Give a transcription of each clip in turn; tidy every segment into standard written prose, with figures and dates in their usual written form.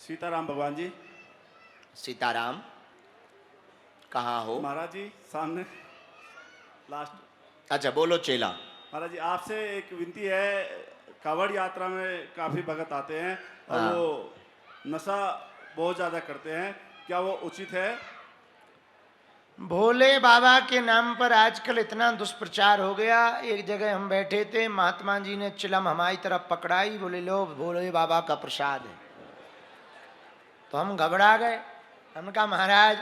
सीताराम भगवान जी। सीताराम, कहाँ हो? महाराज जी सामने लास्ट। अच्छा बोलो चेला। महाराज जी आपसे एक विनती है, कांवड़ यात्रा में काफ़ी भगत आते हैं और हाँ। वो नशा बहुत ज़्यादा करते हैं, क्या वो उचित है? भोले बाबा के नाम पर आजकल इतना दुष्प्रचार हो गया। एक जगह हम बैठे थे, महात्मा जी ने चिलम हमारी तरफ पकड़ाई, बोले लो भोले बाबा का प्रसाद है। तो हम घबरा गए। हमने कहा महाराज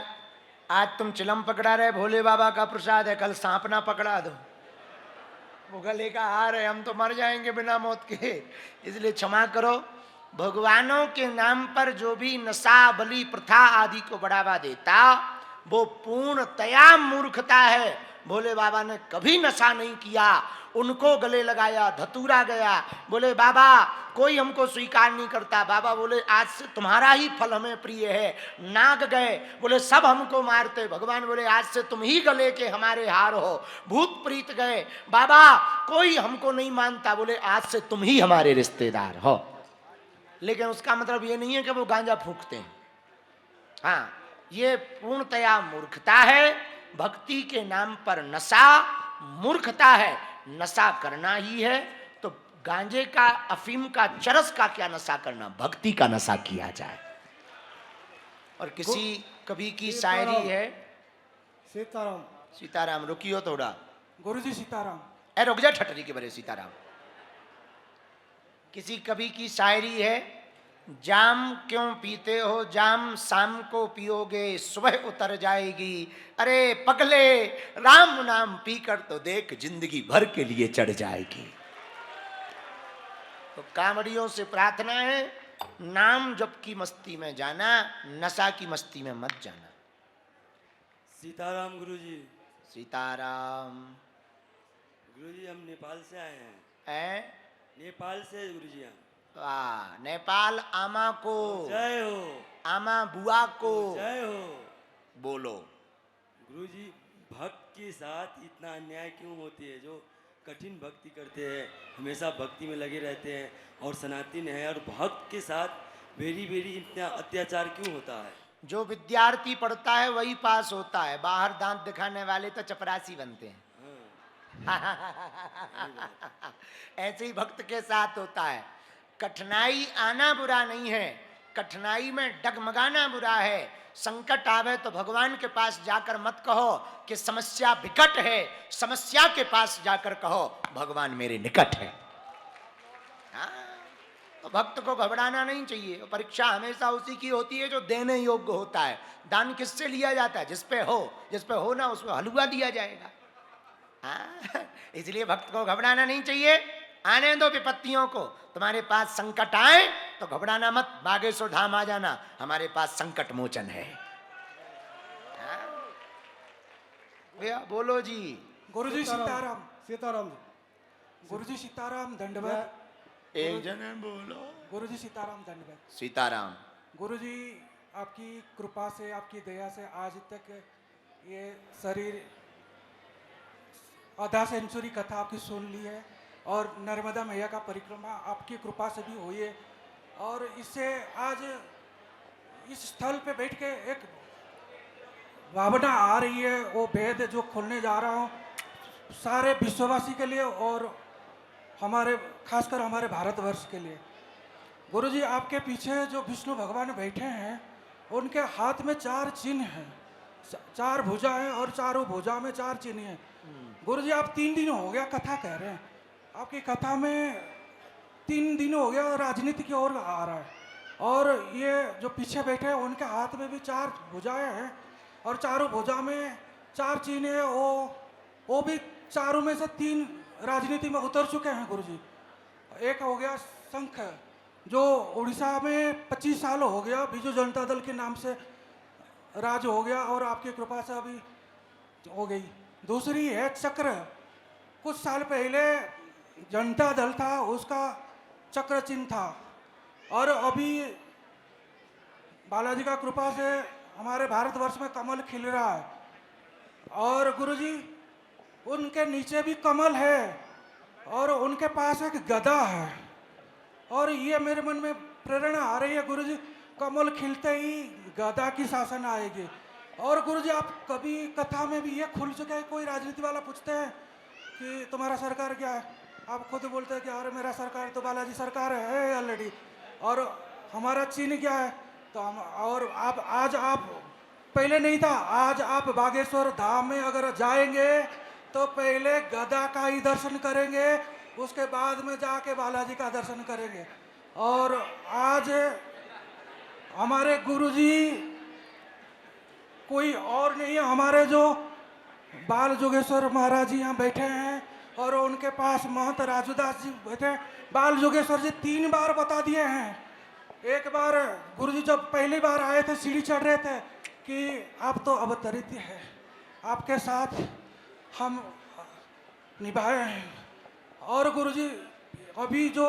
आज तुम चिलम पकड़ा रहे, भोले बाबा का प्रसाद है, कल सांप ना पकड़ा दो। वो गले का हार है, हम तो मर जाएंगे बिना मौत के, इसलिए क्षमा करो। भगवानों के नाम पर जो भी नशा बलि प्रथा आदि को बढ़ावा देता वो पूर्णतया मूर्खता है। भोले बाबा ने कभी नशा नहीं किया, उनको गले लगाया, धतूरा गया, बोले बाबा कोई हमको स्वीकार नहीं करता। बाबा बोले आज से तुम्हारा ही फल हमें प्रिय है। नाग गए, बोले सब हमको मारते। भगवान बोले आज से तुम ही गले के हमारे हार हो। भूत प्रीत गए, बाबा कोई हमको नहीं मानता, बोले आज से तुम ही हमारे रिश्तेदार हो। लेकिन उसका मतलब ये नहीं है कि वो गांजा फूंकते हैं। हाँ, ये पूर्णतया मूर्खता है। भक्ति के नाम पर नशा मूर्खता है, नशा करना ही है तो गांजे का, अफीम का, चरस का क्या नशा करना, भक्ति का नशा किया जाए। और किसी कवि की शायरी है, सीताराम। सीताराम रुकियो थोड़ा, गुरुजी सीताराम। ए रुक जा ठटरी के बरे सीताराम। किसी कवि की शायरी है, जाम क्यों पीते हो जाम, शाम को पियोगे सुबह उतर जाएगी। अरे पगले राम नाम पीकर तो देख जिंदगी भर के लिए चढ़ जाएगी। तो कांवड़ियों से प्रार्थना है, नाम जप की मस्ती में जाना, नशा की मस्ती में मत जाना। सीताराम गुरुजी। सीताराम। गुरुजी हम नेपाल से आए हैं। है नेपाल से गुरुजी हम। वाह, नेपाल आमा को जय हो। आमा बुआ को जय हो। बोलो। गुरुजी भक्त के साथ इतना अन्याय क्यों होती है? जो कठिन भक्ति करते हैं, हमेशा भक्ति में लगे रहते हैं और सनातन है, और भक्त के साथ वेरी वेरी इतना अत्याचार क्यों होता है? जो विद्यार्थी पढ़ता है वही पास होता है, बाहर दांत दिखाने वाले तो चपरासी बनते हैं। ऐसे ही भक्त के साथ होता है। कठिनाई आना बुरा नहीं है, कठिनाई में डगमगाना बुरा है। संकट आवे तो भगवान के पास जाकर मत कहो कि समस्या विकट है, समस्या के पास जाकर कहो भगवान मेरे निकट है। हाँ, तो भक्त को घबराना नहीं चाहिए। परीक्षा हमेशा उसी की होती है जो देने योग्य होता है। दान किससे लिया जाता है? जिस पे हो ना उसमें हलवा दिया जाएगा। हाँ, इसलिए भक्त को घबराना नहीं चाहिए। आने दो विपत्तियों को, तुम्हारे पास संकट आए तो घबराना मत, बागेश्वर धाम आ जाना, हमारे पास संकट मोचन है। हाँ? भैया बोलो जी। गुरुजी सीताराम। सीताराम। गुरुजी सीताराम दंडवत। एक जने बोलो। गुरुजी सीताराम दंडवत। सीताराम। गुरुजी आपकी कृपा से, आपकी दया से आज तक ये शरीर आधा सेंचुरी कथा आपकी सुन ली है, और नर्मदा मैया का परिक्रमा आपकी कृपा से भी हुई है। और इससे आज इस स्थल पे बैठ के एक भावना आ रही है, वो भेद जो खोलने जा रहा हूँ सारे विश्ववासी के लिए और हमारे, खासकर हमारे भारतवर्ष के लिए। गुरुजी आपके पीछे जो विष्णु भगवान बैठे हैं, उनके हाथ में 4 चिन्ह हैं, 4 भुजा हैं और चारों भुजा में 4 चिन्ह हैं। गुरुजी आप 3 दिन हो गया कथा कह रहे हैं, आपकी कथा में 3 दिन हो गया राजनीति की ओर आ रहा है। और ये जो पीछे बैठे हैं उनके हाथ में भी 4 भुजाएं हैं और चारों भुजा में 4 चिन्ह है। वो भी चारों में से 3 राजनीति में उतर चुके हैं गुरुजी। एक हो गया शंख, जो उड़ीसा में 25 साल हो गया बीजू जनता दल के नाम से राज हो गया और आपकी कृपा से अभी हो गई। दूसरी है चक्र, कुछ साल पहले जनता दल था, उसका चक्र चिन्ह था, और अभी बालाजी का कृपा से हमारे भारतवर्ष में कमल खिल रहा है। और गुरुजी उनके नीचे भी कमल है और उनके पास एक गदा है। और ये मेरे मन में प्रेरणा आ रही है गुरुजी, कमल खिलते ही गदा की शासन आएगी। और गुरुजी आप कभी कथा में भी ये खुल चुके हैं, कोई राजनीति वाला पूछते हैं कि तुम्हारा सरकार क्या है, आप खुद बोलते हैं कि अरे मेरा सरकार तो बालाजी सरकार है ऑलरेडी, और हमारा चिन्ह क्या है, तो हम और आप आज आप पहले नहीं था, आज आप बागेश्वर धाम में अगर जाएंगे तो पहले गदा का ही दर्शन करेंगे, उसके बाद में जाके बालाजी का दर्शन करेंगे। और आज हमारे गुरुजी कोई और नहीं है, हमारे जो बाल जोगेश्वर महाराज जी यहाँ बैठे हैं और उनके पास महंत राजूदास जी बैठे हैं। बाल जोगेश्वर जी 3 बार बता दिए हैं। एक बार गुरुजी जब पहली बार आए थे सीढ़ी चढ़ रहे थे कि आप तो अवतरित है, आपके साथ हम निभाए हैं। और गुरुजी अभी जो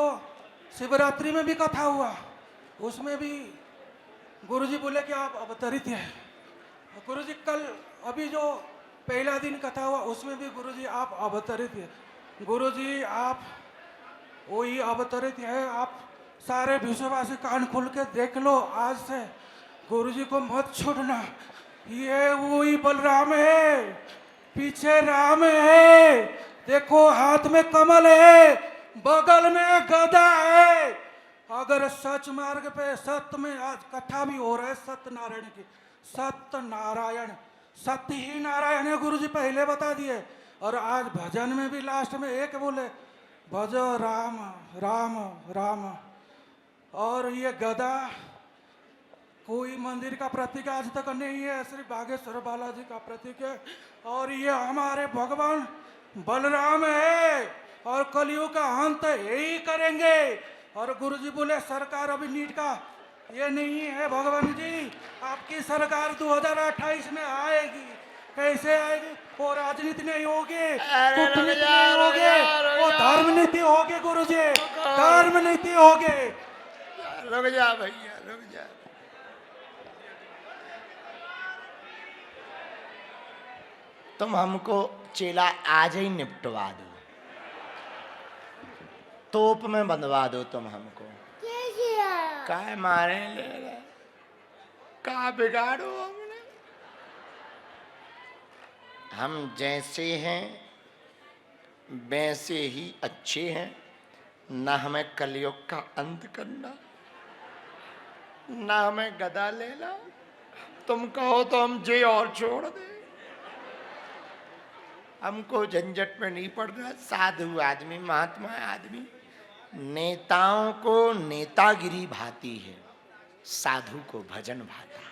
शिवरात्रि में भी कथा हुआ उसमें भी गुरुजी बोले कि आप अवतरित हैं। गुरुजी कल अभी जो पहला दिन कथा हुआ उसमें भी गुरुजी आप अवतरित हैं। गुरुजी आप वही अवतरित है। आप सारे विश्ववासी कान खोल के देख लो, आज से गुरुजी को मत छोड़ना। ये वही बलराम है, पीछे राम है, देखो हाथ में कमल है, बगल में गदा है। अगर सच मार्ग पे सत्य में आज कथा भी हो रहा है सत्यनारायण की, सत्यनारायण सत्य ही नारायण है, गुरुजी पहले बता दिए। और आज भजन में भी लास्ट में एक बोले भज राम राम राम। और ये गदा कोई मंदिर का प्रतीक आज तक नहीं है, सिर्फ बागेश्वर बालाजी का प्रतीक है। और ये हमारे भगवान बलराम है और कलयुग का अंत यही करेंगे। और गुरुजी बोले सरकार अभी नीट का ये नहीं है भगवान जी, आपकी सरकार 2028 में आएगी। कैसे आएगी? वो राजनीति नहीं होगी, कूटनीति नहीं होगी, वो धर्म नीति होगी गुरुजी, धर्म नीति होगी। रुक जा भैया, रुक जा। तुम हमको चेला आज ही निपटवा दो, तोप में बंधवा दो तुम हमको। काय मारे ले रहे, का बिगाड़ो हमने। हम जैसे हैं वैसे ही अच्छे हैं, ना हमें कलयुग का अंत करना, ना हमें गदा लेना। तुम कहो तो हम जे और छोड़ दे, हमको झंझट में नहीं पड़ना। साधु आदमी, महात्मा आदमी, नेताओं को नेतागिरी भाती है, साधु को भजन भाता है।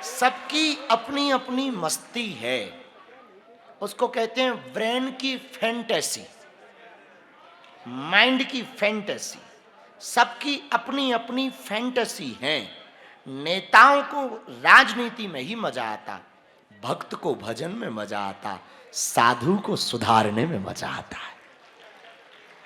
सबकी अपनी अपनी मस्ती है, उसको कहते हैं ब्रेन की फैंटेसी, माइंड की फैंटेसी। सबकी अपनी अपनी फैंटेसी है। नेताओं को राजनीति में ही मजा आता, भक्त को भजन में मजा आता, साधु को सुधारने में मजा आता है।